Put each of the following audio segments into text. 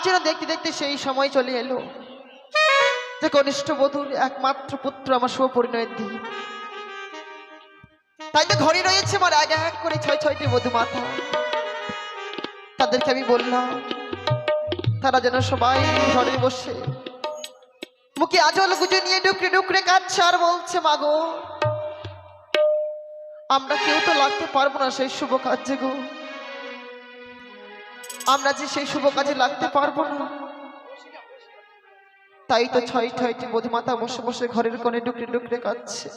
যেন দেখতে দেখতে সেই সময় চলে এলো যে কনিষ্ঠ বধূর একমাত্র পুত্র আমার শুভ পরিণয়ের দিন। তাই তো ঘরে রয়েছে আমার এক এক করে 6-6টি বধূ মাতা। তাদেরকে আমি বললাম তারা যেন সবাই ঘরে বসে মুখে আজল গুজে নিয়ে ডুকরে ডুকরে কাঁদছে আর বলছে, মাগো আমরা কেউ তো লাগতে পারবো না সেই শুভ কাজে গো, আমরা যে সেই শুভ কাজে লাগতে পারবো না। তাই তো 6-6টি বধূমাতা বসে বসে ঘরের কোণে ডুকরে ডুকরে কাঁদছে।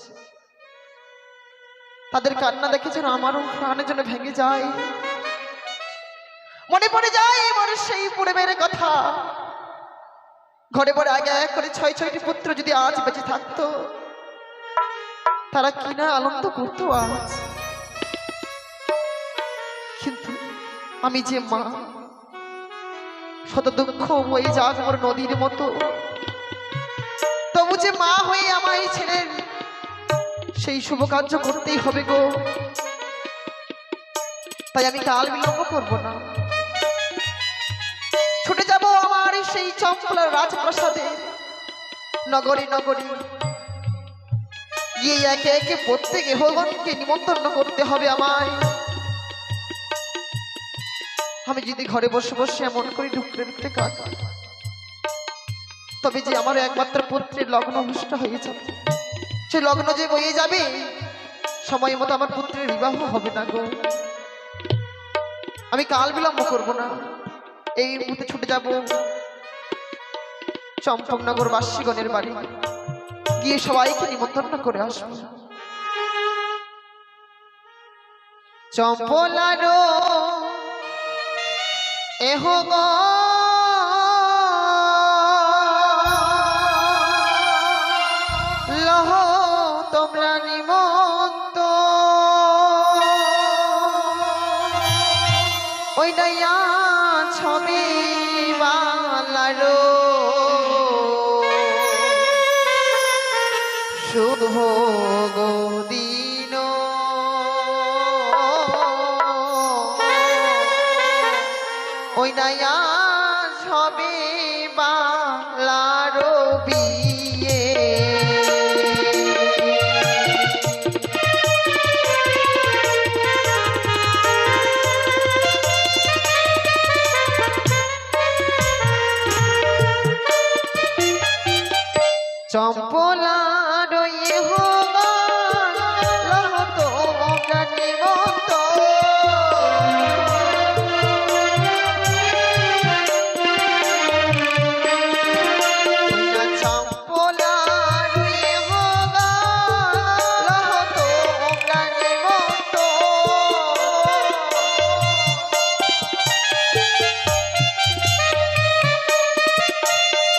তাদের কান্না দেখে যেন আমারও প্রাণের জন্য ভেঙে যায়, মনে পড়ে যায় আমার সেই পূর্বের কথা। ঘরে ঘরে আগে এক করে 6-6টি পুত্র যদি আজ বেঁচে থাকতো, তারা কিনা আনন্দ করতো আজ। কিন্তু আমি যে মা, শত দুঃখ বয়ে যাক আমার নদীর মতো, তবু যে মা হয়ে আমায় ছেড়ে সেই শুভ কার্য করতেই হবে গো। তাই আমি কাল বিলম্ব করবো না, ছুটে যাব আমার সেই চম্পলার রাজপ্রাসাদে, নগরী নগরী গিয়ে একে একে প্রত্যেক গৃহগণকে নিমন্ত্রণ করতে হবে আমায়। আমি যদি ঘরে বসে বসে এমন করে ঢুকতে ঢুকতে কাঁদি, তবে যে আমার একমাত্র পুত্রের লগ্ন ভ্রষ্ট হয়ে যাবে, সে লগ্ন যে বয়ে যাবে, সময় মতো আমার পুত্রের বিবাহ হবে না গো। আমি কাল বিলম্ব করবো না, এই মুহূর্তে ছুটে যাব চম্পকনগর বাসীগণের বাড়ি, গিয়ে সবাইকে নিমন্ত্রণ করে আসবো। চম্পলারো এহ গো লহ তোমরা নিমন্ত, ওই নাইয়া ছবি বালারো শুভ দিন, ওই নাইয়া ছবি বালারো বিয়ে। চম্পলার ইহ তো নিমন্ত, চম্পলার ইহ তো নিমন্ত,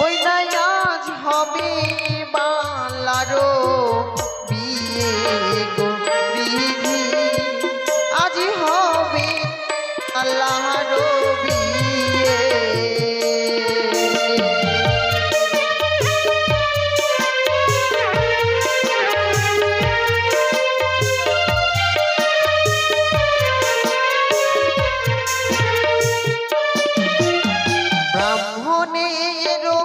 ওই নাই আজ হবে বালারো বিয়ে গো বিধি, আজি হবে আল্লাহরো বিয়ে। ব্রাহ্মণেরও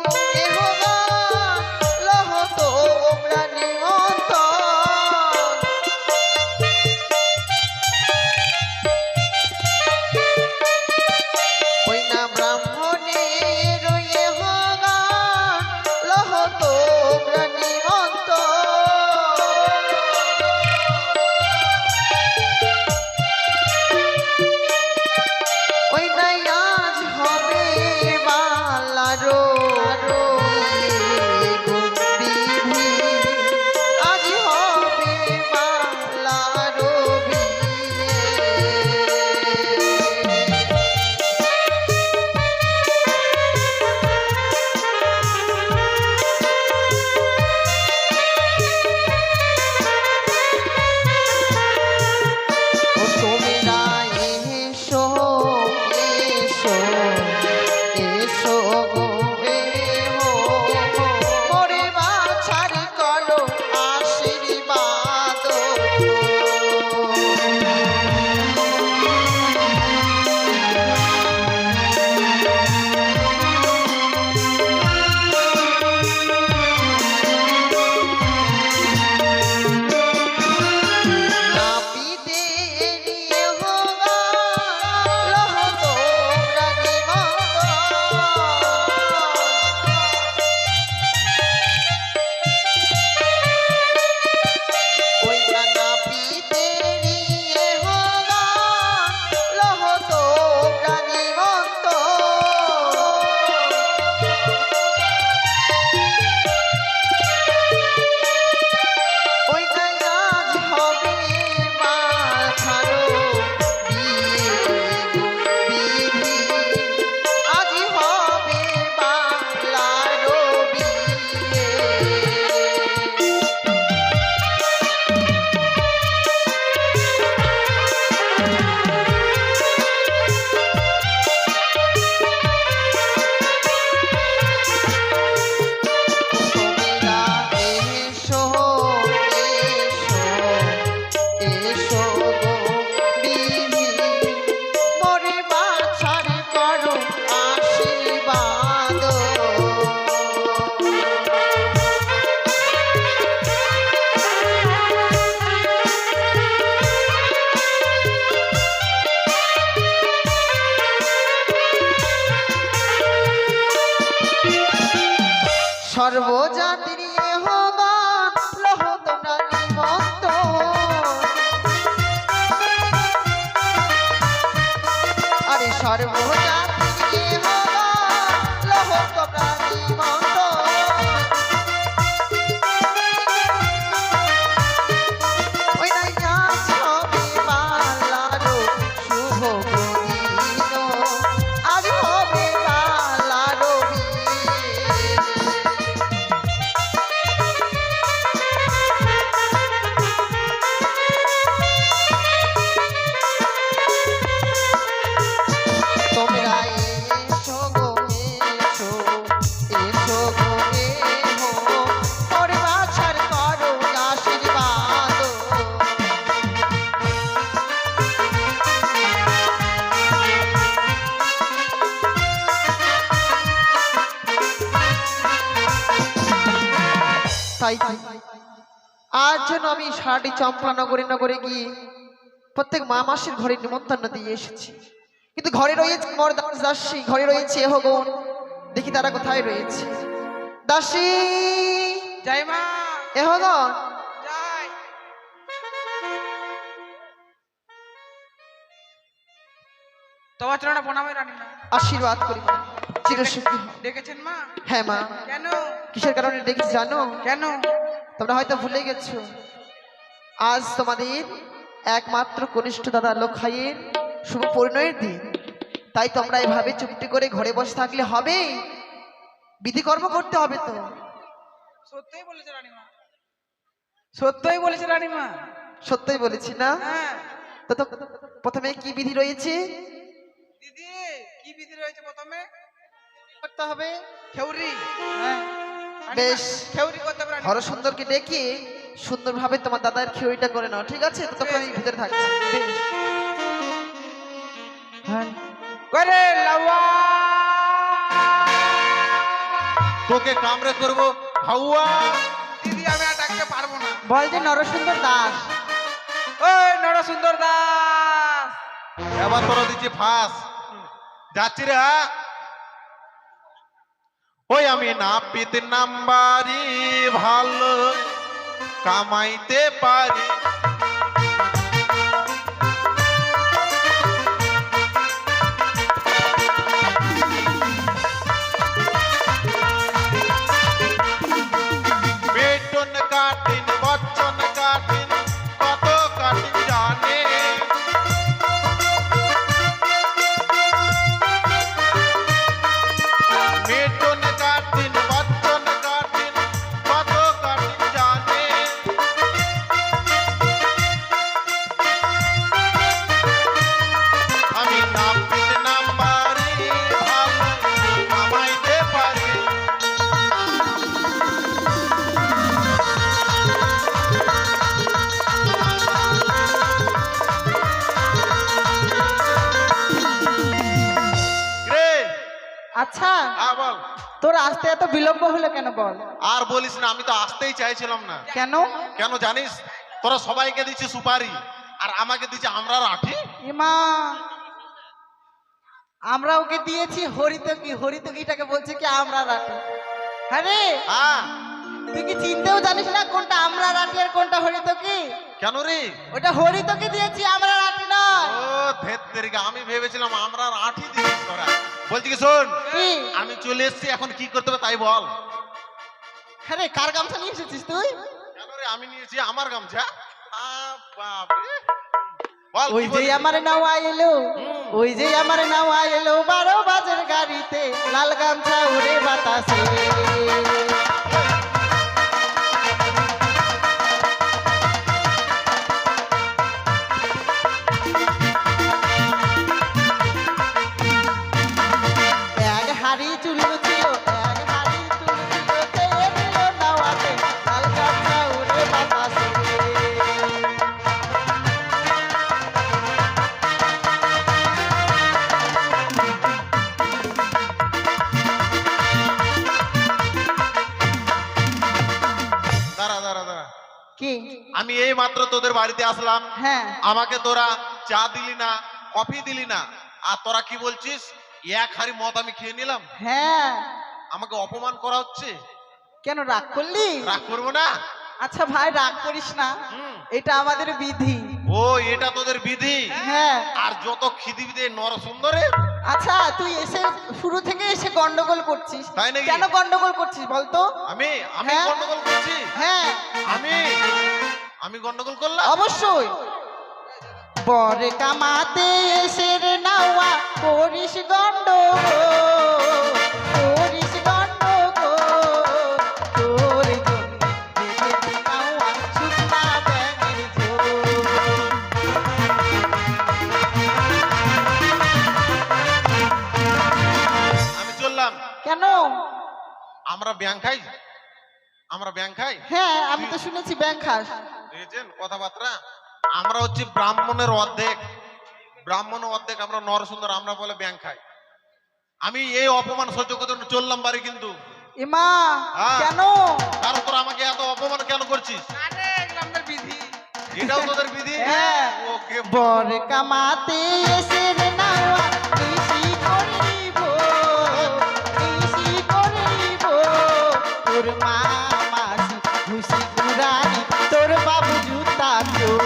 সর্বজাতি লহত প্রাণী মত ওই নাইয়া ছবি মালারো শুভ প্রদিন আজ হবে মালারো তোমরা এসো গো এসো এসো গো এসো তোর বাছার করো আশীর্বাদ তাই আজ যেন আমি সারাটি চম্পলা নগরে নগরে গিয়ে প্রত্যেক মা মাসির ঘরে নিমন্ত্রণ দিয়ে এসেছি, কিন্তু ঘরে রয়েছে মোর দাস দাসী, ঘরে রয়েছে এহগণ, দেখি তারা কোথায় রয়েছে। দাসী জয় মা এহগণ, জয়। তোমার চরণে প্রণাম রানী মা। আশীর্বাদ করি মা, চিরসুখী হও। ডেকেছেন মা? হ্যাঁ মা। কেন? কিসের কারণে ডেকেছি জানো? কেন? তোমরা হয়তো ভুলে গেছো, আজ তোমাদের একমাত্র কনিষ্ঠ দাদা লক্ষাইয়ের শুভ পরিণয়ের দিন, তাই তোমরা এভাবে চুপটি করে ঘরে বসে থাকলে হবে? বিধিকর্ম করতে হবে তো। সত্যই বলেছে রানী মা, সত্যই বলেছে রানী মা। সত্যই বলেছি না? হ্যাঁ। তো প্রথমে কি বিধি রয়েছে? দিদি কি বিধি রয়েছে? প্রথমে করতে হবে খেউরি। হ্যাঁ বেশ, খেউরি করতে হবে রানী মা। হর সুন্দরকে ডেকে সুন্দরভাবে তোমার দাদার খেউরিটা করে নাও, ঠিক আছে? ততক্ষণ আমি ভিতরে থাকছি। বেশ। হ্যাঁ করে লাওয়া তোকে কামড়ে করবো হাওয়া। দিদি আমি আর ডাকতে পারবো না। বল যে নরসুন্দর দাস। ওই নরসুন্দর দাস, এবার তোরা দিচ্ছি ফাঁস। যাচ্ছি রে। হ্যাঁ ওই আমি না পেতে নাম্বারি ভালো কামাইতে পারি। বেতন কাটিন বচন কাটিন কত কাটিন জানে। বেতন কাটিন বচন কাটিন কত কাটিন জানে। আমি নাম পেতে নাম্বারি ভালো কামাইতে পারি। রে আচ্ছা, হ্যাঁ বল। তোর আসতে এত বিলম্ব হলো কেন বল? আর বলিস না, আমি তো আসতেই চাইছিলাম না। কেন? কেন জানিস? তোরা সবাইকে দিচ্ছি সুপারি আর আমাকে দিচ্ছে আমরা আঠি। ইমা, আমরা ওকে দিয়েছি হরিতকি, হরিতকিটাকে বলছে কি আমরা রাটি। হ্যাঁ রে, হ্যাঁ তুই কি চিনতেও জানিস না কোনটা আমরা রাটি আর কোনটা হরিতকি? কেন রে? ওটা হরিতকি দিয়েছি, আমরা রাটি নয়। ও ধেত্তেরিকা, আমি ভেবেছিলাম আমরা আঠি দিচ্ছিস তোরা। বলছি কি শোন, কি? আমি চলে এসেছি, এখন কি করতে হবে তাই বল। হ্যাঁ রে, কার গামছা নিয়ে এসেছিস তুই? কেন রে? আমি নিয়েছি আমার গামছা। বাপরে বল। ওই কি যে বলিস? আমার নাওয়া এলো, হুম। ওই যে আমার নাওয়া এলো 12 বাজের গাড়িতে, লাল গামছা উড়ে বাতাসে। এক হাড়ি চুল ছিল, এক হাড়ি চুল ছিল, চেয়ে দিল নাওয়াতে, লাল গামছা উড়ে বাতাসে। দাঁড়া দাঁড়া দাঁড়া। কি? আমি এই মাত্র তোদের বাড়িতে আসলাম, হ্যাঁ, আমাকে তোরা চা দিলি না, কফি দিলি না, আর তোরা কি বলছিস এক হাড়ি মদ আমি খেয়ে নিলাম। হ্যাঁ। আমাকে অপমান করা হচ্ছে। কেন রাগ করলি? রাগ করবো না। আচ্ছা ভাই, রাগ করিস না, হুম। এটা আমাদের বিধি। ও ও এটা তোদের বিধি। হ্যাঁ। আর যত খিদি বিধি নর সুন্দরে। আচ্ছা তুই এসে শুরু থেকে এসে গন্ডগোল করছিস, তাই নাকি? কেন গন্ডগোল করছিস বলতো? আমি হ্যাঁ। গন্ডগোল করছি? হ্যাঁ আমি গন্ডগোল করলাম? অবশ্যই। বর কামাতে এসে রে নাওয়া করিস গন্ডগোল, করিস গন্ডগোল, তোর জন্য দেখেছি নাওয়া শুকনা ব্যাঙের ঝোল। আমি চললাম। কেন? আমরা ব্যাং খাই, আমরা ব্যাং খাই। হ্যাঁ আমি তো শুনেছি ব্যাং খাস। দেখেছেন কথাবার্তা? আমরা হচ্ছে ব্রাহ্মণের অর্ধেক, ব্রাহ্মণের অর্ধেক আমরা নর সুন্দর, আমরা বলে ব্যাং খাই। আমি এই অপমান সহ্য করতে চললাম বাড়ি কিন্তু। ইমা হ্যাঁ। কেন? কারণ তোরা আমাকে এত অপমান কেন করছিস? আরে এগুলো আমাদের বিধি। এটাও তোদের বিধি? হ্যাঁ। ওকে। বর কামাতে এসে রে নাওয়া কৃষি করিব, কৃষি করিব, তোর মা মাসি খুশি কুড়ানি, তোর বাবু জুতা চোর।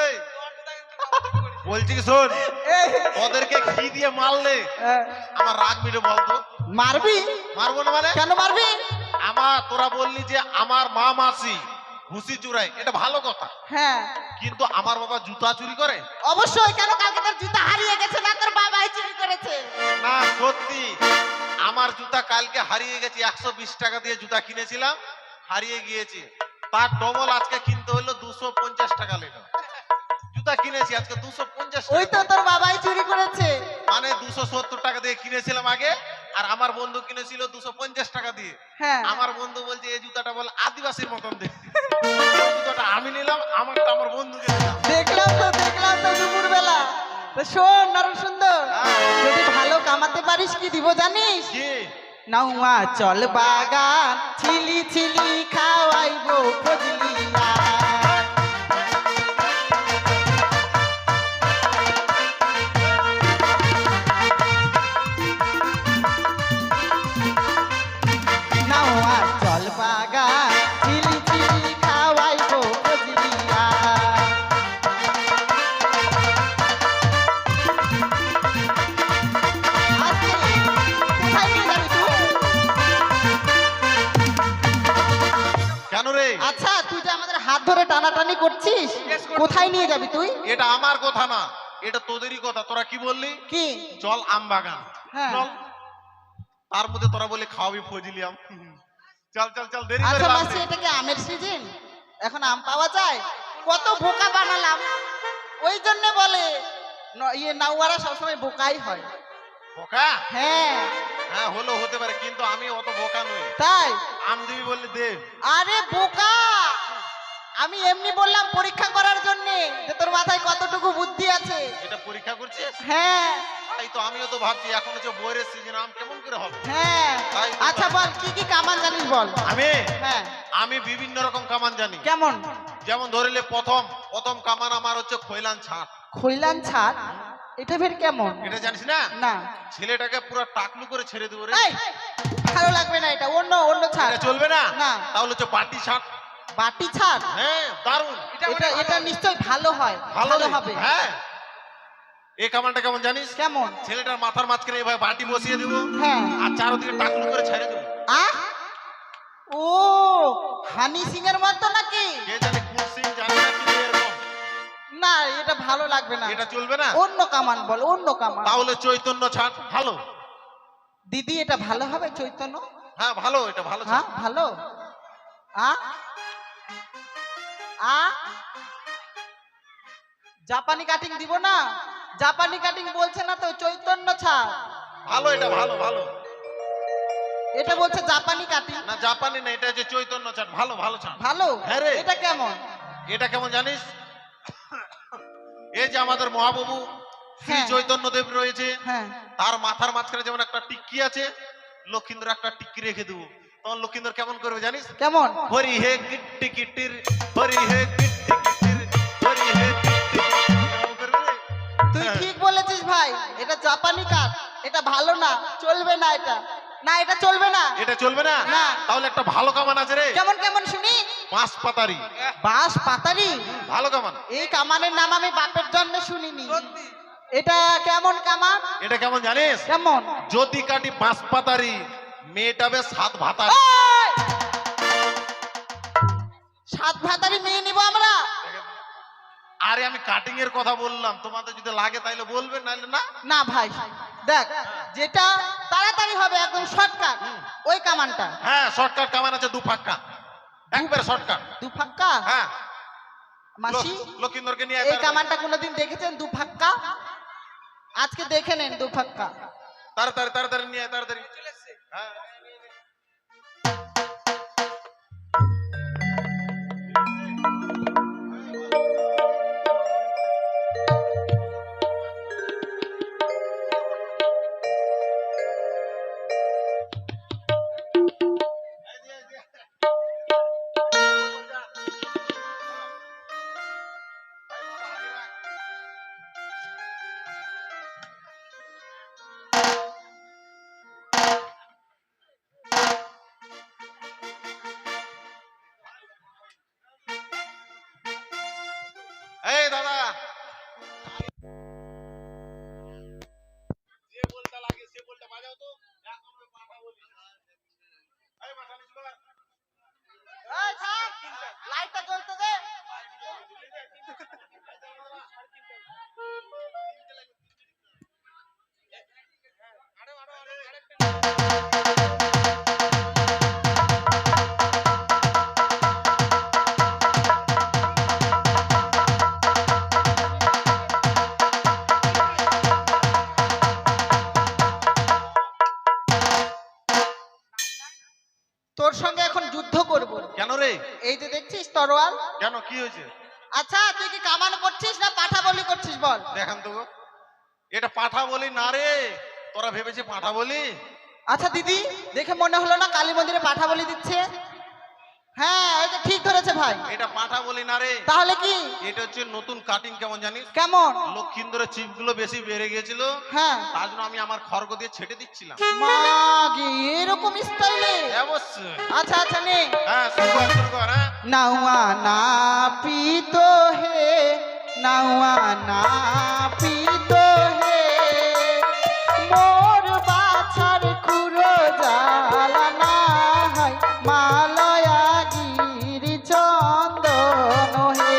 এই বলছি কি শোন, ওদেরকে ঘি দিয়ে মারলে আমার রাগ মিটে বলতো? মারবি? মারবো না মানে? কেন মারবি? তোরা বললি যে আমার মা মাসি ঘুষি চুরাই, এটা ভালো কথা, হ্যাঁ কিন্তু আমার বাবা জুতা চুরি করে? অবশ্যই। কেন? কালকে তোর জুতা হারিয়ে গেছে না তোর বাবাই চুরি করেছে? না সত্যি, আমার জুতা কালকে হারিয়ে গেছে। 120 টাকা দিয়ে জুতা কিনেছিলাম, হারিয়ে গিয়েছে। তার ডবল আজকে কিনতে হলো 250 টাকা লেগে। জুতা কিনেছি আজকে 250 ওই তো টাকা। তোর বাবাই চুরি করেছে। মানে 270 টাকা দিয়ে কিনেছিলাম আগে, আর আমার বন্ধু কিনেছিল 250 টাকা দিয়ে। হ্যাঁ আমার বন্ধু বলছে এই জুতাটা বলে আদিবাসীর মতন দেখতে। জুতাটা আমি নিলাম, আমারটা আমার বন্ধুকে দিলাম। দেখলাম তো দুপুর বেলা। তো শোন নর সুন্দর, যদি ভালো কামাতে পারিস কি দিব জানিস? কি? নাউয়া চল বাগান ছিলি ছিলি খাওয়াইবো ফজলি আম। নাউয়া চল বাগান ছিলি ছিলি খাওয়াইবো ফজলি আম। আজকে কোথায় নিয়ে যাবি তুই? কেন রে? আচ্ছা তুই যে আমাদের হাত ধরে টানাটানি করছিস, কোথায় নিয়ে যাবি তুই? এটা আমার কথা না, এটা তোদেরই কথা। তোরা কি বললি? কি? চল আম বাগান। হ্যাঁ। চল, তার মধ্যে তোরা বলে খাওয়াবি ফজলি আম। চল চল চল, দেরি করে আচ্ছা লাভ মাসি নেই। এটা কি আমের সিজন? এখন আম পাওয়া যায়? কত বোকা বানালাম, ওই জন্য বলে নাউয়ারা সবসময় বোকাই হয়। বোকা? হ্যাঁ হ্যাঁ হলো, হতে পারে, কিন্তু আমি অত বোকা নই। তাই? আম দিবি বললি দে। আরে বোকা, আমি এমনি বললাম পরীক্ষা করার জন্য যে তোর মাথায় কতটুকু বুদ্ধি আছে। এটা পরীক্ষা করছিস? হ্যাঁ তাই তো আমিও তো ভাবছি এখন হচ্ছে বইয়ের সিজন, আম কেমন করে হবে। হ্যাঁ। তাই তো আচ্ছা বল কি কি কামান জানিস বল। আমি হ্যাঁ আমি বিভিন্ন রকম কামান জানি। কেমন? যেমন ধরিলে প্রথম কামান আমার হচ্ছে খৈলান ছাট। খৈলান ছাড়? এটা ফের কেমন? এটা জানিস না? না। ছেলেটাকে পুরো টাকলু করে ছেড়ে দেবো রে। এই, ভালো লাগবে না, এটা অন্য অন্য ছাড়। এটা চলবে না? না। তাহলে হচ্ছে বাটি ছাট। বাটি ছাড়? হ্যাঁ দারুন। এটা এটা নিশ্চয় ভালো হয়, ভালো রে। হবে। হ্যাঁ, এই কামানটা কেমন জানিস? কেমন? ছেলেটার মাথার মাঝখানে এভাবে বাটি বসিয়ে দেবো, হ্যাঁ। আর চারদিকে টাকলু করে ছেড়ে দেবো। আহ, ও হানি সিং এর মতো নাকি? কে জানে কোন সিন জানি না, কিন্তু এরকম। না এটা ভালো লাগবে না, এটা চলবে না? অন্য কামান বল, অন্য কামান। তাহলে চৈতন্য ছাট ভালো। দিদি এটা ভালো হবে চৈতন্য? হ্যাঁ ভালো, এটা ভালো ছাট। হ্যাঁ ভালো। আ আ জাপানি কাটিং দিব না? জাপানি কাটিং বলছে না তো, চৈতন্য ছাড়। ভালো, এটা ভালো ভালো। এটা বলছে জাপানি কাটিং। না জাপানি না, এটা হচ্ছে চৈতন্য ছাট। ভালো ভালো ছাট। ভালো? হ্যাঁ রে। এটা কেমন? এটা কেমন জানিস? এই যে আমাদের মহাপ্রভু শ্রী হ্যাঁ। চৈতন্য দেব রয়েছে, হ্যাঁ তার মাথার মাঝখানে যেমন একটা টিক্কি আছে, লক্ষিন্দর একটা টিক্কি রেখে দেবো। তখন লক্ষিন্দর কেমন করবে জানিস? কেমন? হরি হে কিট্টি কিট্টির, হরি হে কিট্টি কিট্টির, হরি হে কিট্টি কিট্টির। কেমন করবে রে? তুই হ্যাঁ। ঠিক বলেছিস ভাই, এটা জাপানি কাট, এটা ভালো না, চলবে না এটা। না এটা চলবে না। এটা চলবে না? না। তাহলে একটা ভালো কামান আছে রে, কেমন কেমন শুনি? বাঁশ পাতারি। বাঁশ পাতারি? ভালো কামান। এই কামানের নাম আমি বাপের জন্মে শুনিনি। সত্যি এটা কেমন কামান? এটা কেমন জানিস? কেমন? যদি কাটি বাঁশ পাতারি, মেয়েটা বেশ সাত ভাতারি। ওই! সাত ভাতারি মেয়ে নিব আমরা? আরে আমি কাটিং এর কথা বললাম, তোমাদের যদি লাগে তাইলে বলবেন, নাইলে না। না ভাই, দেখ যেটা তাড়াতাড়ি হবে একদম শর্টকাট ওই কামানটা। হ্যাঁ, শর্টকাট কামান আছে, দু ফাক্কা, একবারে শর্টকাট। দু ফাক্কা? হ্যাঁ, মাসি লক্ষিন্দরকে নিয়ে এই কামানটা কোনোদিন দেখেছেন দু ফাক্কা? আজকে দেখে নেন দু ফাক্কা। তাড়াতাড়ি তাড়াতাড়ি নিয়ে আয়, তাড়াতাড়ি। চলে এসছে। হ্যাঁ। এই দাদা, যে বলটা লাগে সে বলটা বাজাও তো। এখন ওই পাঠা বলি। এই পাঠা নিচু কর। এই থাক, লাইটটা জ্বলতে দে। তোর সঙ্গে এখন যুদ্ধ করব। কেন রে? এই যে দেখছিস তরোয়াল, কেন, কি হয়েছে? আচ্ছা তুই কি কামান করছিস না পাঠা বলি করছিস বল? দেখান তো গো। এটা পাঠা বলি না রে, তোরা ভেবেছে পাঠা বলি। আচ্ছা দিদি, দেখে মনে হলো না কালী মন্দিরে পাঠা বলি দিচ্ছে? হ্যাঁ এটা ঠিক ধরেছে ভাই। এটা পাঠা বলি না রে, তাহলে কি? এটা হচ্ছে নতুন কাটিং। কেমন জানিস? কেমন? লক্ষিন্দরের চিপ গুলো বেশি বেড়ে গিয়েছিল, হ্যাঁ তার জন্য আমি আমার খড়গ দিয়ে ছেটে দিচ্ছিলাম। মাগি এরকম স্টাইলে? অবশ্যই। আচ্ছা আচ্ছা নে। হ্যাঁ, শুরু কর, শুরু কর। হ্যাঁ, নাওয়া না পিতো হে, নাওয়া না পিতো হে, মোর বাছার খুরো জ্বালা না হয়, মালয়া গিরি চন্দন হে।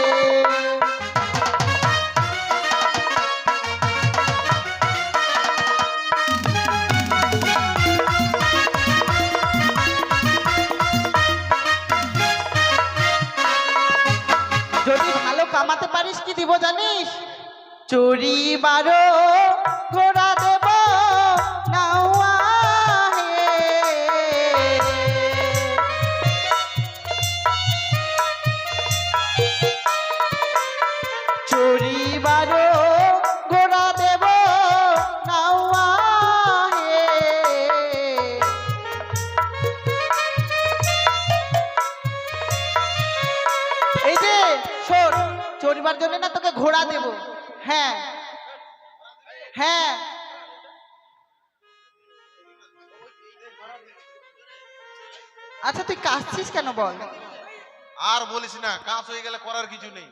যদি ভালো কামাতে পারিস কি দিব জানিস? চুরি বারো ঘোড়া দেব নাওয়া হে। চুরি বারো ঘোড়া দেব নাওয়া হে। এই যে শোন, চড়িবার জন্য না তোকে ঘোড়া দেব। হ্যাঁ হ্যাঁ, আচ্ছা তুই কাঁদছিস কেন বল? আর বলিস না, কাজ হয়ে গেলে করার কিছু নেই।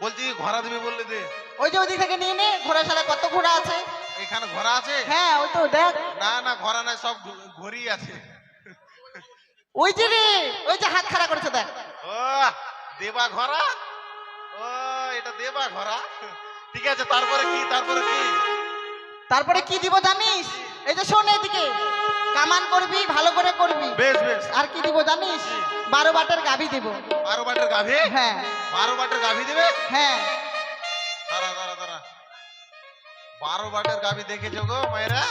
বলছি ঘোড়া দিবি বললে দে। ওই যে ওদিক থেকে নিয়ে নে, ঘোড়া শালা কত ঘোড়া আছে। এখানে ঘোড়া আছে? হ্যাঁ ওই তো দেখ, না না, ঘোড়া নাই, সব ঘড়ি আছে। ওই যে রে, ওই যে হাত খাড়া করেছে দেখ। ও দেবা ঘোড়া, ও এটা দেবা ঘোড়া। ঠিক আছে, তারপরে কি, তারপরে কি? তারপরে কি দিব জানিস? এই যে শোন এদিকে, কামান করবি ভালো করে করবি। বেশ বেশ। আর কি দিব জানিস? 12 বাটের গাভী দেব। 12 বাটের গাভী? হ্যাঁ 12 বাটের গাভী দিবে? হ্যাঁ। দাঁড়া দাঁড়া দাঁড়া, 12 বাটের গাভী দেখেছো গো মায়েরা?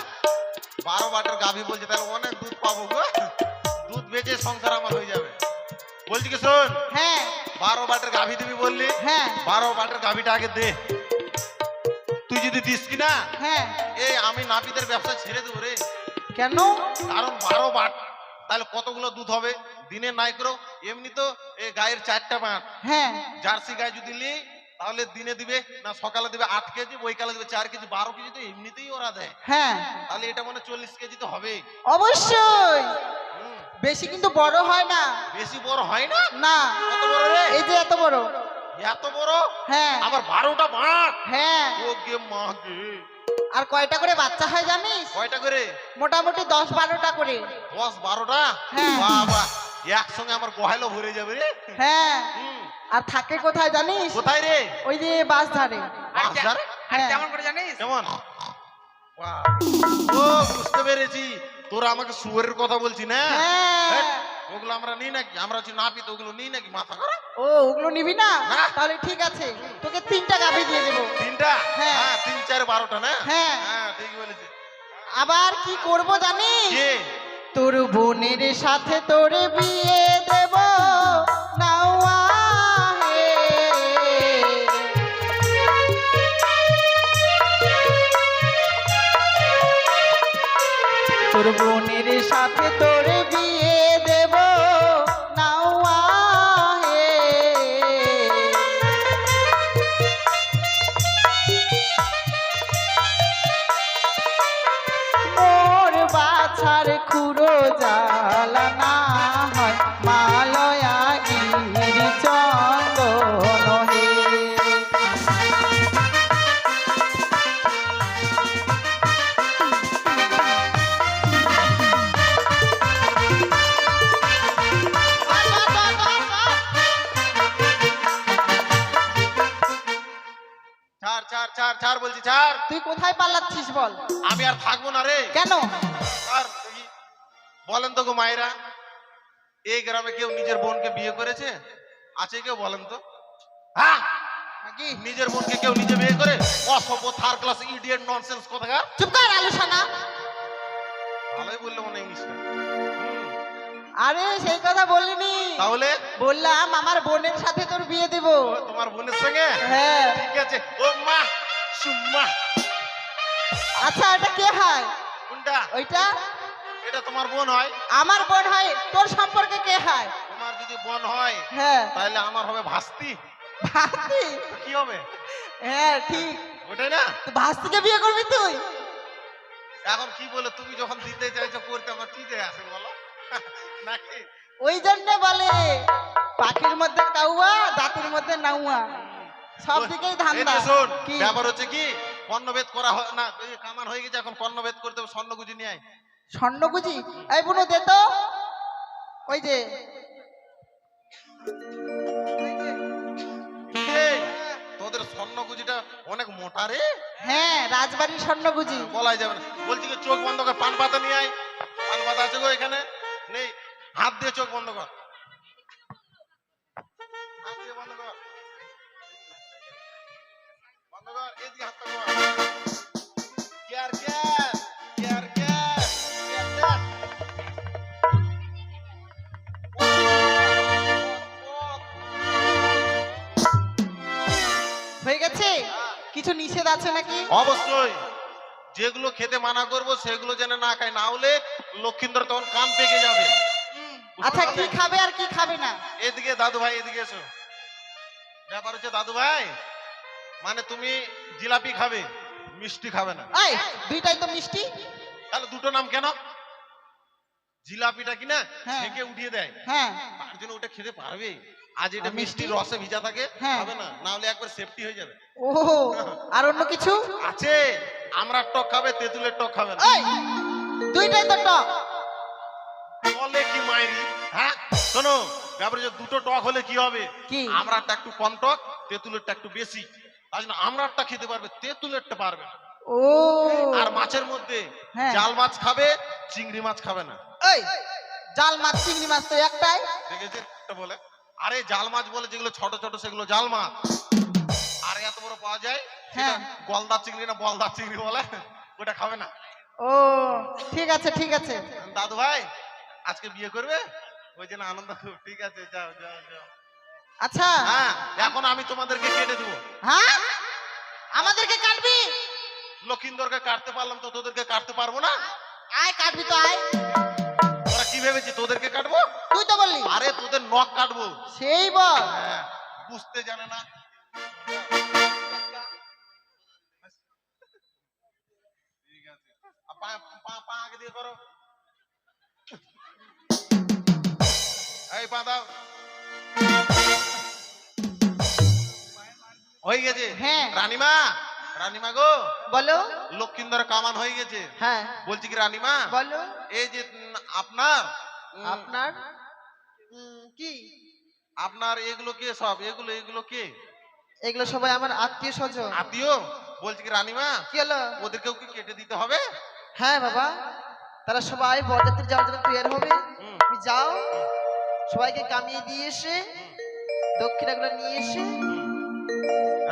12 বাটের গাভী বলছে, তাহলে অনেক দুধ পাবো গো। দুধ বেচে সংসার আমার হয়ে যাবে। বলছি কি শোন, হ্যাঁ 12 বাটের গাভী দিবি বললি, হ্যাঁ 12 বাটের গাভীটা আগে দে। তুই যদি দিস কিনা, হ্যাঁ। এই আমি নাপিতের ব্যবসা ছেড়ে দেবো রে। কেন? কারণ 12 বাট তাহলে কতগুলো দুধ হবে দিনে? নাই করো এমনি তো এই গায়ের 4টা বাট, হ্যাঁ জার্সি গায়ে যদি নি তাহলে দিনে দিবে না সকালে দিবে 8 কেজি, বৈকালে দিবে 4 কেজি, 12 কেজি তো এমনিতেই ওরা দেয়। হ্যাঁ তাহলে এটা মানে 40 কেজি তো হবে। অবশ্যই। হুম, বেশি কিন্তু বড় হয় না। বেশি বড় হয় না। না, কত বড় রে? এই যে এত বড়। এত বড়? হ্যা আবার 12টা ভাগ। হ্যাঁ। ও গে মা গে। আর কয়টা করে বাচ্চা হয় জানিস? কয়টা করে? মোটামুটি 10-12টা করে। 10-12টা? হ্যাঁ। বাবা, একসঙ্গে আমার গোহাইলো ভরে যাবে রে। হ্যাঁ। হুম, আর থাকে কোথায় জানিস? কোথায় রে? ওই যে বাস ধারে। বাজারে? আর হ্যাঁ। কেমন করে জানিস? কেমন? বাহ, ও বুঝতে পেরেছি, তোরা আমাকে শুয়োরের কথা বলছি না? হ্যাঁ। হেট, ওগুলো আমরা নিই নাকি? আমরা হচ্ছে নাপিত, ওগুলো নিই নাকি? মাথা খারাপ? ও ওগুলো নিবি না? না। তাহলে ঠিক আছে, তোকে 3টা গাভী দিয়ে দেবো। 3টা? হ্যাঁ। হ্যাঁ, 3, 4, 12টা না? হ্যাঁ। হ্যাঁ, ঠিকই বলেছিস। আবার কি করব জানিস? কে? তোর বোনের সাথে তোরে বিয়ে দেব নাওয়া হে। তোর বোনের সাথে তোরে বিয়ে দেব নাওয়া হে। মোর বাছার খুড়ো জ্বালা না হয় মালয়া গিরি চন্দন হে। ছাড় ছাড় ছাড় ছাড় বলছি, ছাড়। তুই কোথায় পালাচ্ছিস বল? আমি আর থাকবো না রে। কেন? আর দেখি, বলেন তো গো মায়েরা, এই গ্রামে কেউ নিজের বোনকে বিয়ে করেছে? আছে কেউ? বলেন তো। হ্যাঁ, নাকি? নিজের বোনকে কেউ নিজে বিয়ে করে? অসভ্য, থার্ড ক্লাস, ইডিয়েট, ননসেন্স কোথাকার। চুপ কর আলুসানা। ভালোই বললে মনে ইংলিশটা। আরে সেই কথা বলিনি, তাহলে বললাম আমার বোনের সাথে তোর বিয়ে দেব। ও, তোমার বোনের সঙ্গে? হ্যাঁ। ঠিক আছে। ও মা, সুম্মা। আচ্ছা এটা কে হয়? কোনটা? ওইটা এটা তোমার বোন হয়? আমার বোন হয়। তোর সম্পর্কে কে হয়? তোমার যদি বোন হয় হ্যাঁ। তাহলে আমার হবে ভাস্তি। ভাস্তি? তো কি হবে? হ্যাঁ ঠিক। ওটাই না? তো ভাস্তিকে বিয়ে করবি তুই? এখন কি বলে, তুমি যখন দিতে চাইছো করতে, আমার কি যায় আসে বলো? নাকি? ওই জন্য বলে পাখির মধ্যে কাউয়া, দাঁতের মধ্যে নাউয়া, সব দিকেই এই ধান্দা। যে শোন, কি? ব্যাপার হচ্ছে কি, কর্ণভেদ করা হয় না, এই কামান হয়ে গেছে, এখন কর্ণভেদ করতে হবে, স্বর্ণগুজি নিয়ে আয়। স্বর্ণগুজি? এই বুনু দে তো। ওই যে এই, তোদের স্বর্ণগুজিটা অনেক মোটা রে। হ্যাঁ রাজবাড়ির স্বর্ণগুজি। বলাই যাবে না। বলছি কি, চোখ বন্ধ কর, পান পাতা নিয়ে আয়। পান পাতা আছে গো এখানে? নেই? হাত দিয়ে চোখ বন্ধ কর। হাত দিয়ে বন্ধ কর। বন্ধ কর, এদিকে হাতটা কর। Care care care care care care. হয়ে গেছে? কিছু নিষেধ আছে নাকি? অবশ্যই, যেগুলো খেতে মানা করব সেগুলো যেন না খায়, না হলে লক্ষিন্দর তখন কান পেকে যাবে। বুঝতে আচ্ছা পারলে? কি খাবে আর কি খাবে না? এদিকে দাদু ভাই, এদিকে এসো। ব্যাপার হচ্ছে দাদু ভাই, মানে তুমি জিলাপি খাবে, মিষ্টি খাবে না। এই দুইটাই তো মিষ্টি। তাহলে দুটো নাম কেন? জিলাপিটা কিনা হ্যাঁ। ছেঁকে উঠিয়ে দেয়, হ্যাঁ। তার জন্য ওটা খেতে পারবে। আজ এটা আর মিষ্টি মিষ্টি? রসে ভিজা থাকে, হ্যাঁ। খাবে না, না হলে একবার সেফটি হয়ে যাবে। ও আর অন্য কিছু? আছে, আমরা টক খাবে, তেঁতুলের টক খাবে না। এই দুইটাই তো টক। বলে কি মাইরি? হ্যাঁ শোনো, ব্যাপারে যে দুটো টক হলে কি হবে? কি? আমরারটা একটু কম টক, তেঁতুলেরটা একটু বেশি। তাই জন্য আমরারটা খেতে পারবে, তেঁতুলেরটা পারবে না। ও আর মাছের মধ্যে হ্যাঁ। জাল মাছ খাবে, চিংড়ি মাছ খাবে না। এই জাল মাছ চিংড়ি মাছ তো একটাই। দেখেছেন এটা বলে? আরে জাল মাছ বলে যেগুলো ছোট ছোট সেগুলো জাল মাছ, আর এত বড় পাওয়া যায় হ্যাঁ। গলদা চিংড়ি না বলদা চিংড়ি বলে, ওটা খাবে না। ও ঠিক আছে ঠিক আছে। দাদু ভাই আজকে বিয়ে করবে? ওই জন্য আনন্দ খুব। ঠিক আছে, যাও যাও যাও। আচ্ছা হ্যাঁ, এখন আমি তোমাদেরকে কেটে দেবো। হ্যাঁ আমাদেরকে কাটবি? লক্ষিন্দরকে কাটতে পারলাম তো তোদেরকে কাটতে পারবো না? আয় কাটবি তো আয়। তোরা কি ভেবেছি তোদেরকে কাটবো? তুই তো বললি। আরে তোদের নখ কাটবো। সেই বল। হ্যাঁ, বুঝতে জানে না। ঠিক আছে পা আগে দিয়ে করো। এই পা দাও। হয়ে গেছে। হ্যাঁ। রানীমা, রানীমা গো, বলো। লক্ষিন্দর কামান হয়ে গেছে। হ্যাঁ বলছি কি রানীমা, বলো। এই যে আপনার আপনার কি? আপনার এগুলো কে সব? এগুলো এগুলো কে? এগুলো সবাই আমার আত্মীয় স্বজন। আত্মীয়? বলছি কি রানীমা, কি হলো? ওদেরকেও কি কেটে দিতে হবে? হ্যাঁ বাবা, তারা সবাই বরযাত্রী যাওয়ার জন্য তৈরি হবে। হুম। তুমি যাও, সবাইকে কামিয়ে দিয়ে এসে দক্ষিণাগুলো নিয়ে এসে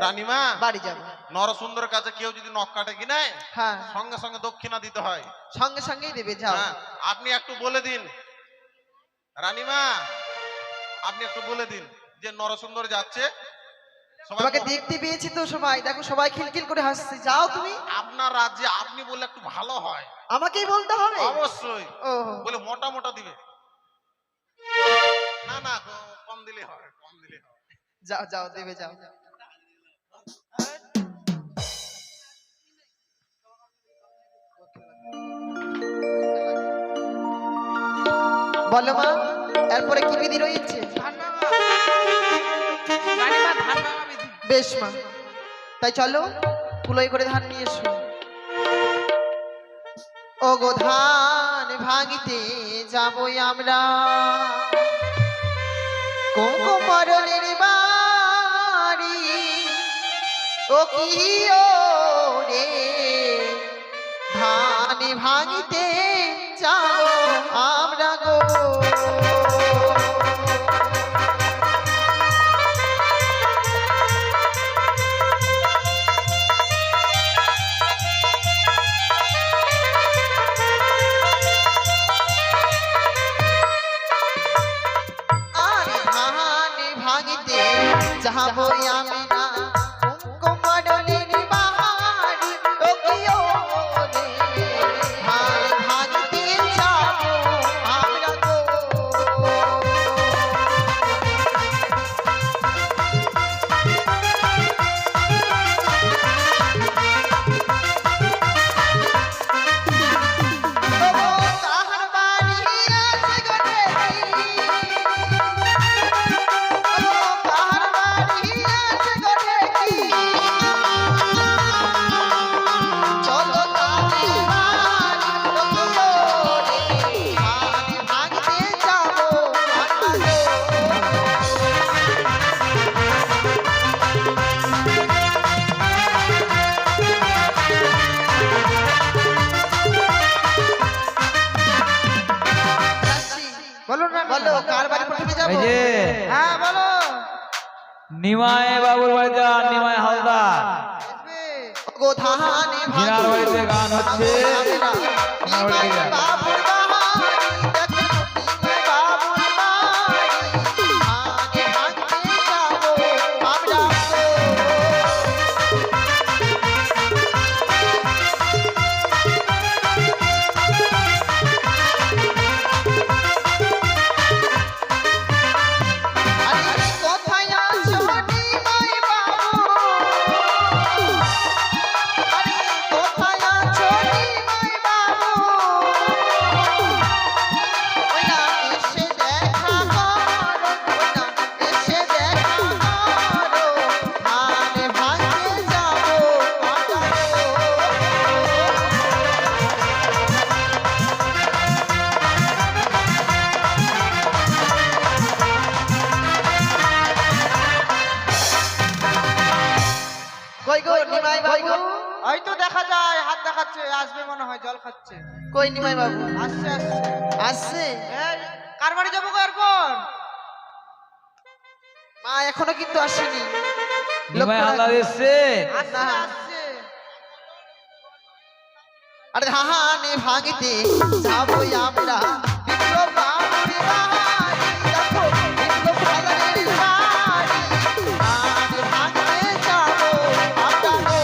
রানীমা, বাড়ি যাবো। নরসুন্দর কাছে কেউ যদি নখ কাটে কি নাই, হ্যাঁ সঙ্গে সঙ্গে দক্ষিণা দিতে হয়। সঙ্গে সঙ্গেই দেবে, যাও। হ্যাঁ, আপনি একটু বলে দিন রানীমা, আপনি একটু বলে দিন যে নরসুন্দর যাচ্ছে। সবাই তোমাকে দেখতে পেয়েছি তো, সবাই দেখো, সবাই খিলখিল করে হাসছে। যাও তুমি। আপনার রাজ্যে আপনি বললে একটু ভালো হয়। আমাকেই বলতে হবে? অবশ্যই। ও বলে মোটা মোটা দিবে। না না, কম দিলে হয়, কম দিলে হয়। যাও যাও, দেবে, যাও। বলো মা, এরপরে কি বিধি রয়েছে? ধান ভাঙা। রানীমা ধান ভাঙা বিধি। বেশ মা, তাই চলো কুলোই করে ধান নিয়ে এসো। ও গো ধান ভাঙিতে যাবই আমরা, কুমরণের বাড়ি। ও কি ও রে, ধান ভাঙিতে যাব আমরা গো। আরে ধান ভাঙিতে যাবো আমি না, কুমরণের বাড়ি। ও কি ও রে, ধান ভাঙিতে যাবো আমরা গো। ও তাহার বাড়ি আছে গো দেবী, কাহার বাড়ি আছে গো দেখি। চলো তাদের বাড়ি, ও কি ও রে, ধান ভাঙতে যাবো আমরা গো। যাচ্ছি। বলো না বলো, কার বাড়ি প্রথমে যাবো? এই যে হ্যাঁ বলো। নিমাই বাবুর বাড়িতে আর নিমাই হালদার গো ধানে হিনার বাড়িতে গান হচ্ছে। আমার বাড়িতে যান। বাবুর বাড়ি, দেখো নিমাই বাবুর বাড়ি। ধানে ভাঙতে যাবো আমরা গো। আরে কোথায় আছো নিমাই বাবু? আরে কোথায় আছো নিমাই বাবু? ওই না এসে দেখা করো, ওই না এসে দেখা করো। ধান ভাঙতে যাবো আমরা গো। কই গো নিমাই বাবু? ওই তো দেখা যায়, হাত দেখাচ্ছে, আসবে মনে হয়, জল খাচ্ছে। কই নিমাই বাবু? আসছে আসছে। আসছে? এই, কার বাড়ি যাবো গো এরপর? মা এখনো কিন্তু আসেনি। নিমাই হালদার এসছে। আসছে না। আসছে। আরে ধানে ভাঙিতে যাবো আমরা, বিপ্লব বাবুর বাড়ি। দেখো বিপ্লব হালদারের বাড়ি। ধান ভাঙতে যাবো আমরা গো।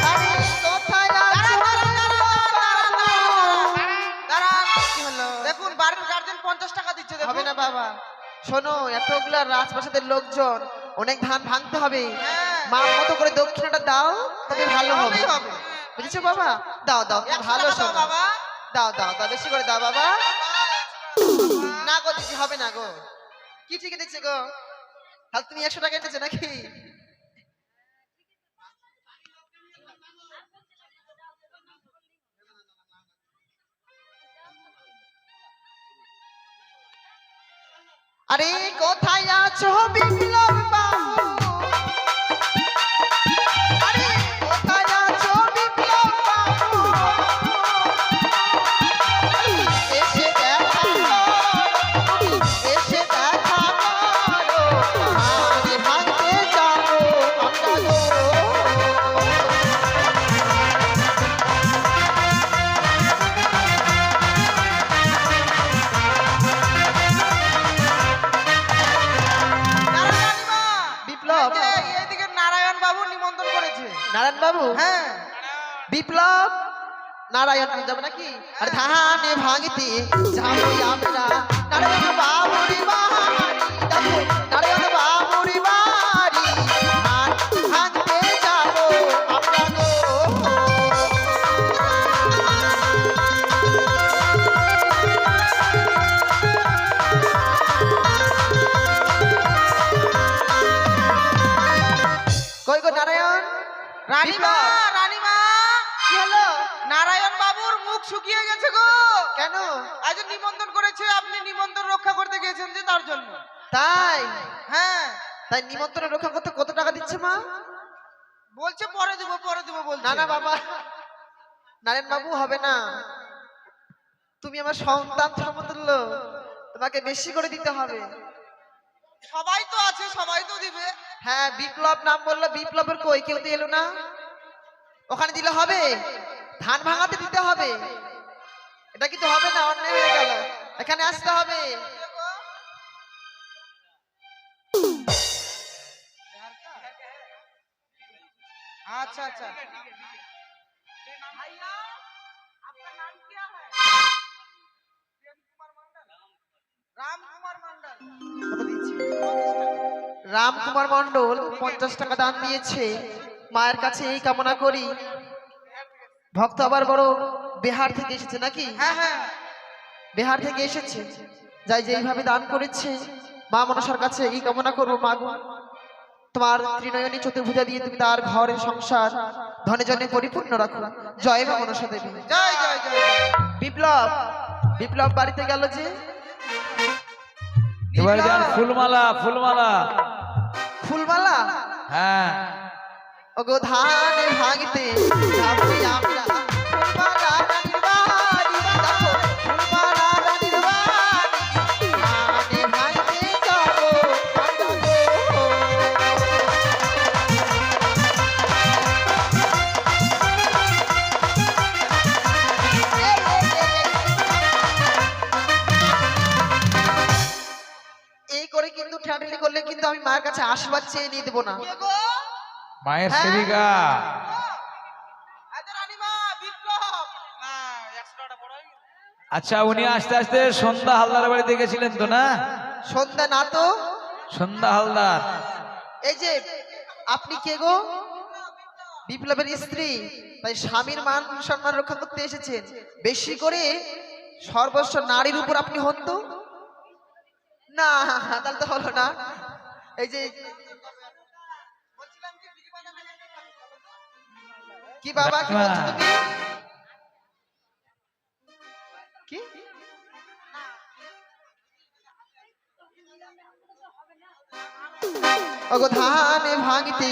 আরে কোথায় শোনো, এতগুলা রাজপ্রাসাদের লোকজন, অনেক ধান ভাঙতে হবে। হ্যাঁ। মা মতো করে দক্ষিণাটা দাও, তবে ভালো হবে। হবেই হবে। বুঝেছো বাবা? দাও দাও, 100 ভালো টাকা দাও শোনো। বাবা। দাও দাও দাও, বেশি করে দাও বাবা। বাবা, না গো দিদি, হবে না গো। কি ঠিক দিচ্ছে গো? তাহলে তুমি 100 টাকা এনেছো নাকি? আরে কোথায় আছো বিপ্লব বাবু? আরে কোথায় আছো বিপ্লব বাবু? এসে দেখা করো, এসে দেখা করো, আরে ভাঙতে যাবো আমরা গো। রানীমা, বিপ্লব। এই যে এইদিকে নারায়ণ বাবু নিমন্ত্রণ করেছে। নারায়ণ বাবু? হ্যাঁ। বিপ্লব নারায়ণ যাবে নাকি? আর ধানে ভাঙতে যাবো আমরা নারায়ণ বাবুর বাড়ি। দেখো নারায়ণ বাবুর বাড়ি, ধান ভাঙতে যাবো আমরা গো। কই গো নারায়ণ? রানীমা, বিপ্লব। রানীমা, কি হলো? নারায়ণ বাবুর মুখ শুকিয়ে গেছে গো। কেন? আজ নিমন্ত্রণ করেছে, আপনি নিমন্ত্রণ রক্ষা করতে গিয়েছেন যে তার জন্য। তাই? হ্যাঁ, তাই নিমন্ত্রণ রক্ষা করতে কত টাকা দিচ্ছে মা? বলছে পরে দেবো বলছে। না না বাবা, নারায়ণ বাবু হবে না। তুমি আমার সন্তান সমতুল্য, তোমাকে বেশি করে দিতে হবে। সবাই তো আছে, সবাই তো দিবে। হ্যাঁ, বিপ্লব নাম বললো, বিপ্লবের কই কেউ তো এলো না। ওখানে দিলে হবে? ধান ভাঙাতে দিতে হবে। এটা কিন্তু হবে না, অন্যায় হয়ে গেল। এখানে আসতে হবে। अच्छा अच्छा भैया आपका नाम क्या है? राम कुमार मंडल। কত দিচ্ছে? রামকুমার মন্ডল 50 টাকা দান দিয়েছে। মায়ের কাছে এই কামনা করি। ভক্ত আবার বড় বিহার থেকে এসেছে নাকি? হ্যাঁ হ্যাঁ, বিহার থেকে এসেছে। যাই যেইভাবে দান করেছে, মা মনসার কাছে এই কামনা করবো, মা গো তোমার ত্রিনয়নী চতুর্ভুজা দিয়ে তুমি তার ঘরের সংসার ধনে জনে পরিপূর্ণ রাখো। জয় মা মনসা দেবী। জয় জয় জয় জয়। বিপ্লব, বিপ্লব বাড়িতে গেল যে? এবার যান ফুলমালা ফুলমালা। ফুলমালা? হ্যাঁ, ওগো ধান ভাঙতে যাবো আমরা ফুলমালা রানীর বাড়ি। দেখো ফুলমালা রানীর বাড়ি, ধান ভাঙতে যাবো আমরা গো। এই করে কিন্তু ঠেলাঠেলি করলে কিন্তু আমি মায়ের কাছে আশীর্বাদ চেয়ে নিয়ে দেবো না। কে গো? মায়ের হ্যাঁ। সেবিকা। আচ্ছা রানীমা, বিপ্লব না 100 টাকা বড় হয়ে গেল। আচ্ছা, উনি আস্তে আস্তে সন্ধ্যা হালদার বাড়িতে গেছিলেন তো না? সন্ধ্যা না তো? সন্ধ্যা হালদার। এই যে আপনি কে গো? বিপ্লবের স্ত্রী, তাই স্বামীর মান সম্মান রক্ষা করতে এসেছেন। বেশি করে সর্বস্ব নারীর উপর আপনি হন তো না, তাহলে তো হলো না। এই যে বলছিলাম কি বিড়ি বাজাবে না? কি বাবা, কি বলছো তুমি? কি? ওগো ধান ভাঙতে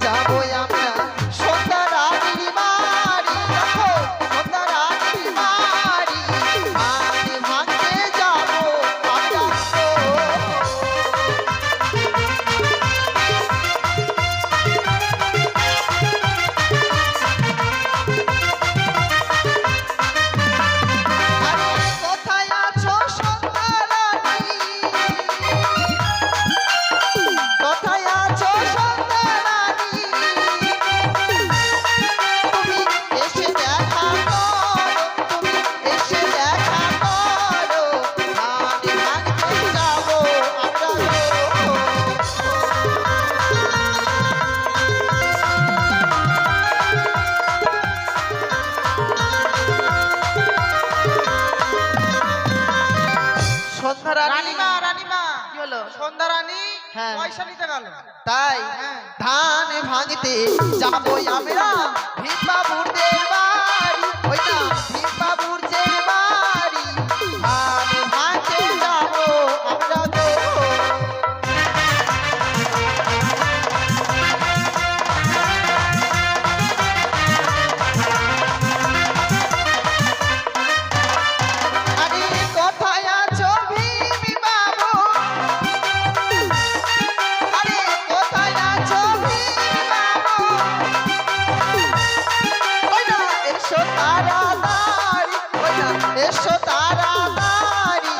যাবো আমরা সন্ধ্যা রানীর বাড়ি। দেখো সন্ধ্যা রানীর বাড়ি, ধান ভাঙতে যাবো আমরা গো। আরে কোথায় আছো সন্ধ্যা রানী? কোথায় আছো সন্ধ্যা রানী? গেল। তাই হ্যাঁ। ধান ভাঙতে যাবো আমরা ভীম বাবুর দের বাড়ি, ওই না ভীম বাবুর দের বাড়ি, ধান ভাঙতে যাবো আমরা গো। আরে কোথায় আছো ভীম বাবু, আরে কোথায় আছো ভীম বাবু, ওই না এসো তাড়াতাড়ি, ওই না এসো তাড়াতাড়ি,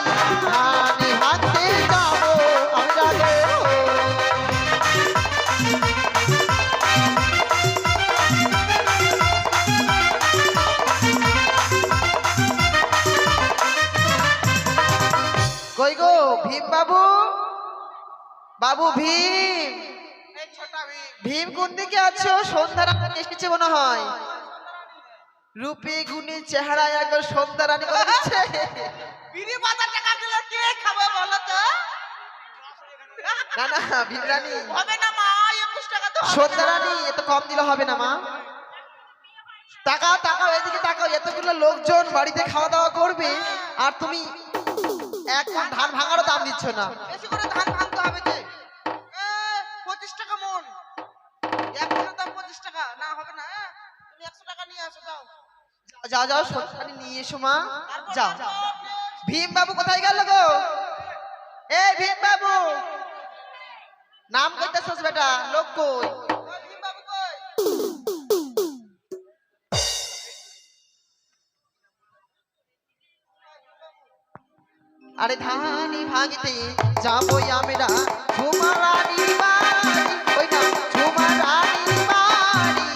ধান ভাঙতে যাবো আমরা গো। কই গো ভীম বাবু, বাবু ভীম, এই ছোটা ভীম। ভীম কোন দিকে আছো? সন্ধ্যা রানী এসেছে মনে হয়, রূপে গুণে চেহারা একবার সন্ধ্যা রানী মনে হচ্ছে। বিড়ি বাজার টাকা দিলে কে খাবে বলো তো? না না ভীম রানী, হবে না মা, 21 টাকা তো হবে সন্ধ্যা না। রানী এত কম দিলে হবে না মা। তাকাও তাকাও এদিকে তাকাও, এতগুলো লোকজন বাড়িতে খাওয়া দাওয়া করবে আর তুমি এক মণ ধান ভাঙারও দাম দিচ্ছ না। বেশি করে ধান ভাঙতে হবে যে। 25 টাকা মন। এক মনের দাম 25 টাকা। না হবে না। তুমি 100 টাকা নিয়ে আসো যাও। যাও যাও সন্ধ্যা রানী নিয়ে এসো মা, তারপর যাও। যাও। ভীম বাবু কোথায় গেল গো? এ ভীম বাবু, নাম কইতাছস বেটা, লোক কই? ওই ভীম বাবু কই? আরে ধানি ভাঙতে যাবো আমরা ঝুমা রানীর বাড়ি, ওই না ঝুমা রানীর বাড়ি,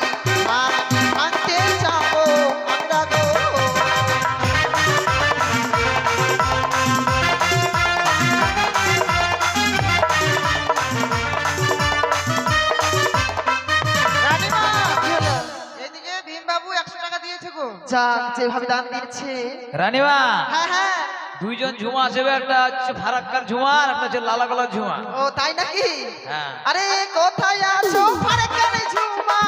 ধানি ভাঙতে যাবো আমরা গো। রানীমা, কি হলো? এদিকে ভীম বাবু 100 টাকা দিয়েছে গো। যাক যেভাবে দান দিয়েছে। রানীমা হ্যাঁ হ্যাঁ, দুইজন ঝুমা আসবে, একটা হচ্ছে ফারাক্কার ঝুমা আর একটা হচ্ছে লালা গলার ঝুমা। ও তাই নাকি? হ্যাঁ। আরে কোথায় আছো ফারাক্কার ঝুমা,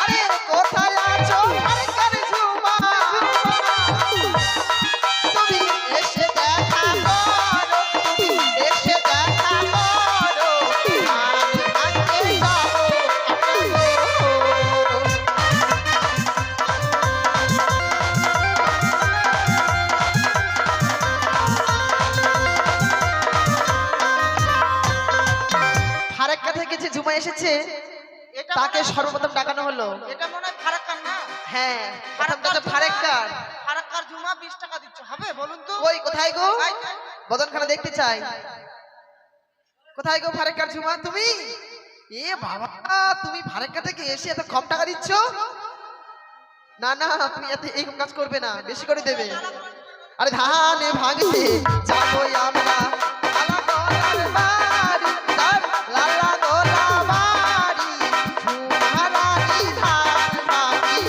আরে কোথায় আছো ফারাক্কার ঝুমা, তুমি এসে দেখা করো, তুমি এসে দেখা করো, ধান ভাঙতে যাবো আমরা গো। ফারাক্কা থেকে যে ঝুমা এসেছে এটা তাকে মনে হয়- সর্বপ্রথম ডাকানো হলো। এটা মনে হয় ফারাক্কার না? হ্যাঁ প্রথম কথা ফারাক্কার। ফারাক্কার ঝুমা 20 টাকা দিচ্ছ, হবে বলুন তো? ওই কোথায় গো? এই তো। বদনখানা দেখতে চাই। কোথায় গো ফারাক্কার ঝুমা তুমি? এ বাবা, তুমি ফারাক্কা থেকে এসে এত কম টাকা দিচ্ছ? না না তুমি এত এরকম কাজ করবে না, বেশি করে দেবে। আরে ধানে ভাঙতে যাবো আমরা লালা গলার বাড়ি, তার লালা গলা বাড়ি, ঝুমা রানী ধান ভাঙি।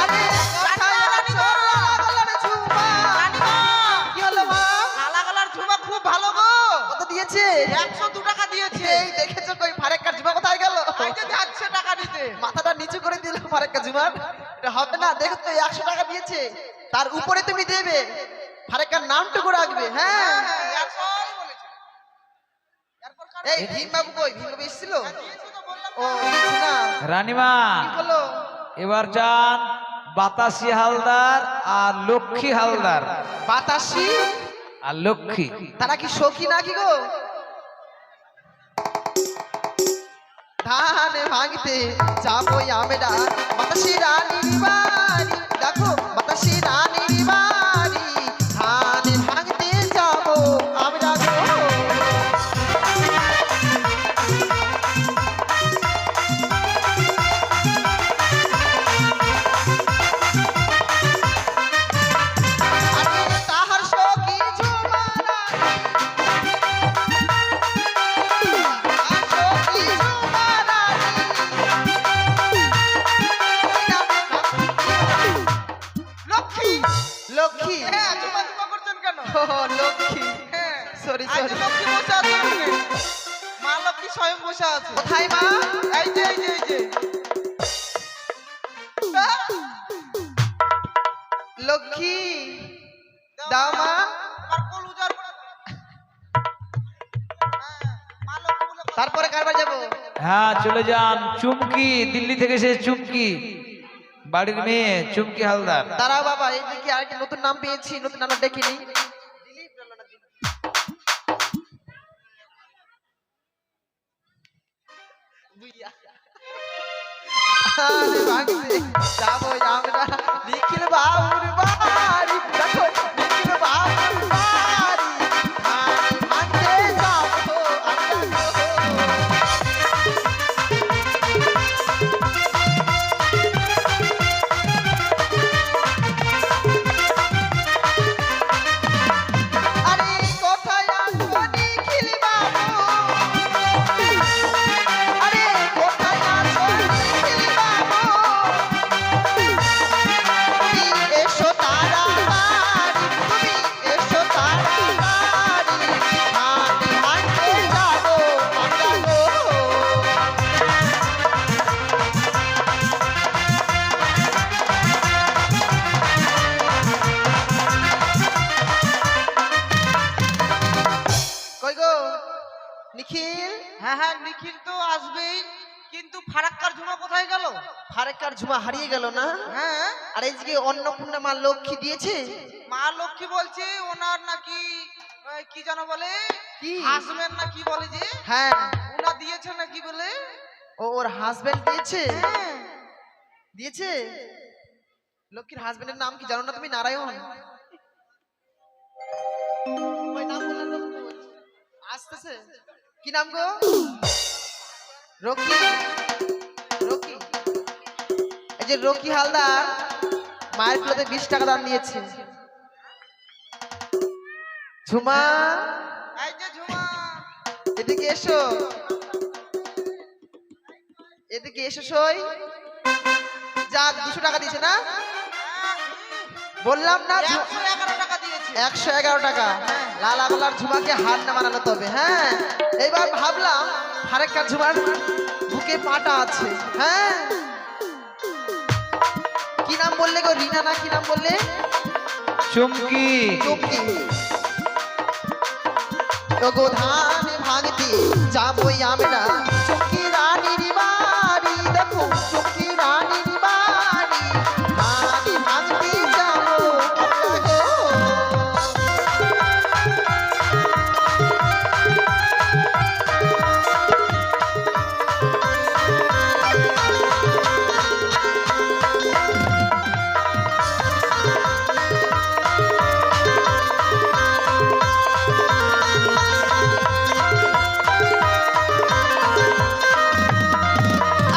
আরে কোথায় আছো লালা গলার ঝুমা? রানীমা, কি হলো মা? কালা কালার ঝুমা খুব ভালো গো। কত দিয়েছে? 102 টাকা দিয়েছে। এই দেখেছো কই ফারাক্কার ঝুমা কোথায় গেল? এই যে যাচ্ছে টাকা নিতে। মাথাটা নিচু করে দিল ফারাক্কা ঝুমার। এটা হবে না, দেখো তো 100 টাকা দিয়েছে, তার উপরে তুমি দেবে, ফারাক্কার নামটুকু রাখবে। হ্যাঁ হ্যাঁ, এর সবই বলেছে। এরপর কার- এই ভীম বাবু কই? ভীম বাবু এসেছিল? দিয়েছি তো বললাম ও না। দিয়েছে না? রানীমা কি বলো? এবার যান বাতাসি হালদার আর লক্ষ্মী হালদার। বাতাসি আর লক্ষ্মী তারা কি সখী নাকি গো? ধান ভাঙতে যাবো আমরা বাতাসি রানীর বাড়ি, দেখো বাতাসি রানীর বাড়ি, ধান ভাঙতে যাবো আমরা গো। আরে তাহার সখী ঝুমা রানী, তাহার সখী ঝুমা রানী, সরি লক্ষ্মী বসে আছে ওখানে। মা লক্ষ্মী স্বয়ং বসে আছে। কোথায় মা? এই যে এই যে এই যে আহ! লক্ষ্মী দাও মা। আমার কোল উজাড় করে দাও। হ্যাঁ, মা লক্ষ্মী বলে কথা। তারপরে কারবার যাবো? হ্যাঁ চলে যান চুমকি, দিল্লি থেকে সে চুমকি, বাড়ির মেয়ে চুমকি হালদার। দাঁড়াও বাবা, এইদিকে আরেকটা নতুন নাম পেয়েছি, নতুন নাম দেখিনি। দিলীপ বলো না, দিলীপ। বুইয়া। আরে ভাগছে, যাবো আমরা নিখিল বাবুর বাড়ি, দেখো নিখিল বাবুর বাড়ি, ধান ভাঙতে যাবো আমরা গো। আরে কোথায় আছো নিখিল বাবু? আরে কোথায় আছো নিখিল বাবু? তুমি এসো তাড়াতাড়ি, তুমি এসো তাড়াতাড়ি, ধান ভাঙতে যাবো আমরা গো। কই গো নিখিল? হ্যাঁ হ্যাঁ, নিখিল তো আসবেই, কিন্তু ফারাক্কার ঝুমা কোথায় গেল? ফারেকার ঝুমা হারিয়ে গেল না? হ্যাঁ, আর এই যে অন্নপূর্ণা মা লক্ষ্মী দিয়েছে, মা লক্ষ্মী বলছে ওনার নাকি কি যেন বলে, কি? হাসবেন্ড না কি বলে যে, হ্যাঁ ওনা দিয়েছে নাকি বলে। ওর হাজবেন্ড দিয়েছে। হ্যাঁ, দিয়েছে? লক্ষ্মীর হাজবেন্ডের নাম কি জানো না তুমি? নারায়ণ। ওই নাম বললাম তো, আসতেছে। কি নাম গো? রকি। রকি, এই যে রকি হালদার মায়ের কুলোতে 20 টাকা দান দিয়েছে। ঝুমা এই যে ঝুমা, এদিকে এসো, এদিকে এসো সই। যা 200 টাকা দিয়েছে না? বললাম না 111 টাকা দিয়েছে। 111 টাকা। লালা গোলার ঝুমাকে হার না মানানো তবে। হ্যাঁ এইবার ভাবলাম ফারেক্কার ঝুমার বুকে পাটা আছে। হ্যাঁ কি নাম বললে গো? রিনা না কি নাম বললে? চুমকি। চুমকি। ওগো ধান ভাঙতে যাবই আমরা চুমকি রানীর বাড়ি, দেখো চুমকি রানীর বাড়ি, ধান ভাঙতে যাবো আমরা গো।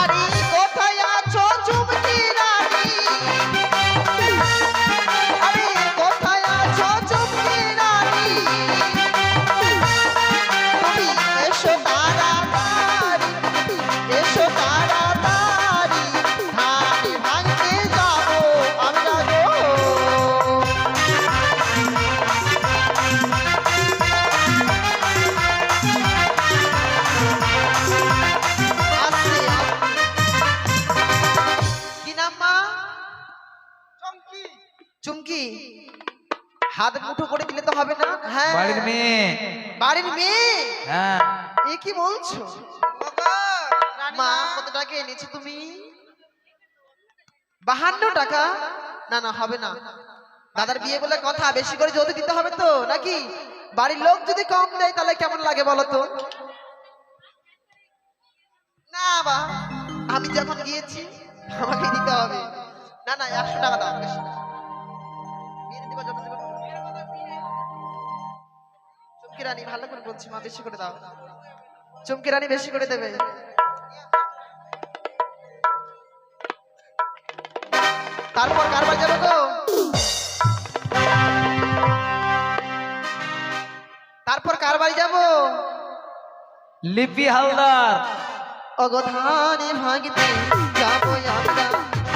আরে কোথায় আছো চুমকি রানী? আরে কোথায় আছো চুমকি রানী? তুমি এসো তাড়াতাড়ি, এসো তাড়াতাড়ি, ধান ভাঙতে যাবো আমরা গো। আসছে, কি নাম মা? চমকি, চুমকি। হাত মুঠো করে দিলে তো হবে না। হ্যাঁ বাড়ির মেয়ে। বাড়ির মেয়ে। হ্যাঁ এ কি বলছো? ওগো মা রানীমা, কত টাকা এনেছো তুমি? 52 টাকা? না না হবে না, দাদার বিয়ে বলে কথা, বেশি করে যৌতুক দিতে হবে তো নাকি? বাড়ির লোক যদি কম দেয় তাহলে কেমন লাগে বলো তো? না বা, আমি যখন গিয়েছি আমাকে দিতে হবে। না না 100 টাকা দাও, বেশি না। বিয়ে দিতে যখন দেবে। চুমকি রানী ভালো করে বলছি মা, বেশি করে দাও। চুমকি রানী বেশি করে দেবে। তারপর কারবার যাবো গো? তারপর কার বাড়ি যাবো? লিপি হালদার। অগধানে ভাঙতে যাবো আমরা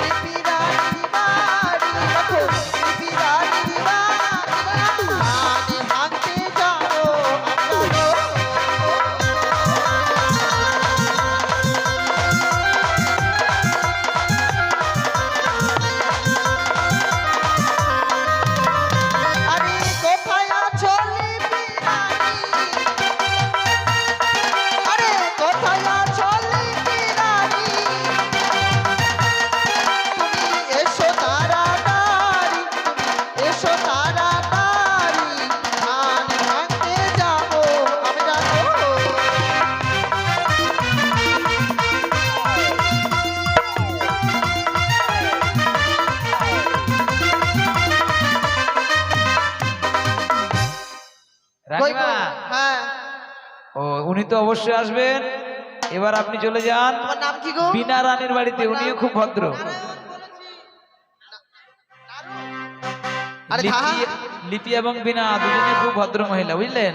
লিপি রানীর বাড়ি, দেখো লিপি রানীর বাড়ি, ধানে ভাঙতে যাবো আমরা উনি তো অবশ্যই আসবেন। এবার আপনি চলে যান তোমার নাম কি গো? বিনা রানীর বাড়িতে, উনিও খুব ভদ্র। আরে লিপি লিপি এবং বিনা দুজনে খুব ভদ্র মহিলা, বুঝলেন?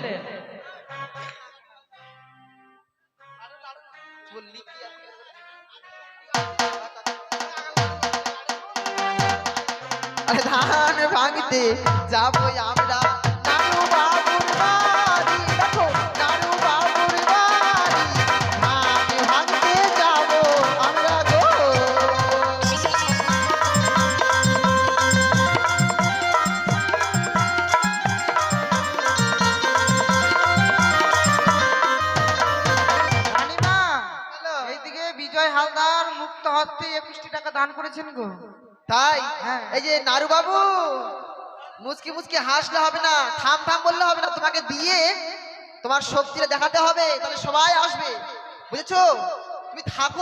আরে ধান ভাঙতে যাবো আমরা নানু বাবুর বাড়ি, দেখো নানু বাবুর বাড়ি, ধান ভাঙতে যাবো আমরা গো। রানীমা, হ্যালো। এইদিকে বিজয় হালদার মুক্ত হস্তে 21টি টাকা দান করেছেন গো। তাই হ্যাঁ। এই যে নারু বাবু, মুচকি মুচকি হাসলে হবে না, থাম থাম বললে হবে না, তোমাকে দিয়ে তোমার শক্তিটা দেখাতে হবে, তাহলে সবাই আসবে, বুঝেছো? তুমি থাকো।